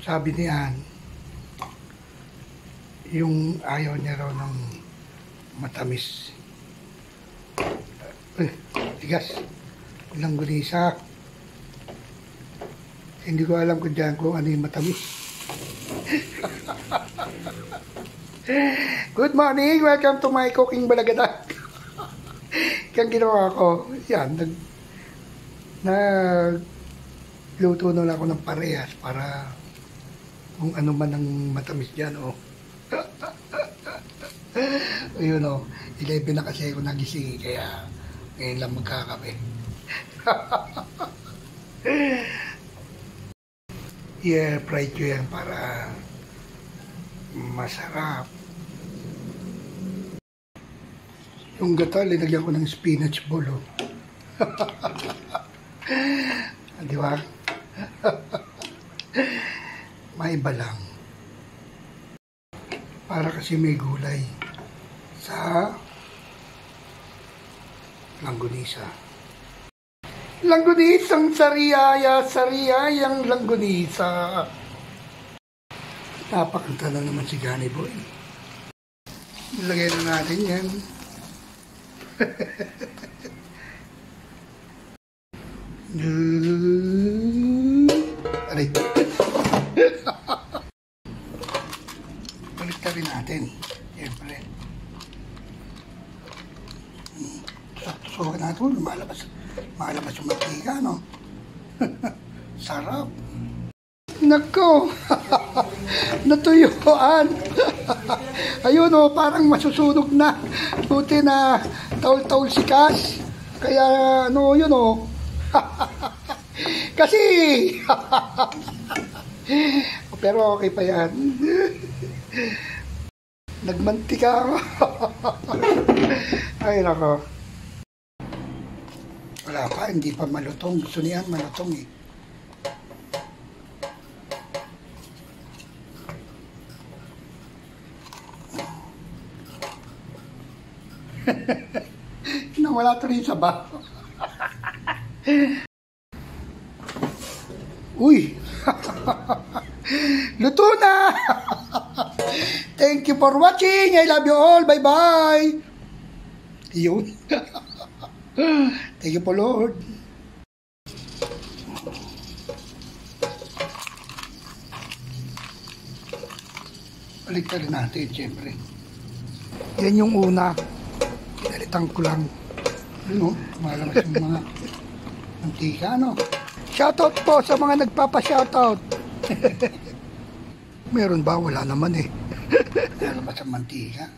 Sabi ni Ann, yung ayaw niya raw ng matamis. Tigas. Langgunisa. Hindi ko alam kung dyan kung ano yung matamis. Good morning! Welcome to my cooking balagadak. Kaya ginawa ko, yan, nagluto na lang ako ng parehas para kung ano man ang matamis dyan, oh. Ayun, oh. 11 na kasi ako nagising, kaya ngayon lang magkakape. Yeah, fried ko yan para masarap. Yung gata, linagyan ko ng spinach ball, oh. Di ba? May iba lang. Para kasi may gulay sa langgunisa. Langgunisang sariyaya, sariyayang langgunisa. Napakanta na naman si Johnny Boy. Nilagay na natin yan. Aray. Balik na rin natin. Siyempre. Tusukan natin. Malabas yung mantika, no? Sarap. Nako. Natuyuan. Ayun, oh, parang masusunog na. Buti na taul-taul si Cash. Kaya, ano, yun, oh. Kasi, pero okay pa yan. Nagmantika ako. Ay, nako. Wala pa, hindi pa malutong. Gusto niyan, malutong eh. Nawala to rin sa baho. Uy! Luto na! Thank you for watching. I love you all. Bye-bye. Yun. Thank you po, Lord. Balik na rin natin, siyempre. Yan yung una. Pinalitan ko lang. Ano? Malabas yung mga mantika, no? Shoutout po sa mga nagpapa-shoutout. Meron ba? Wala naman eh. Malabas ang mantika.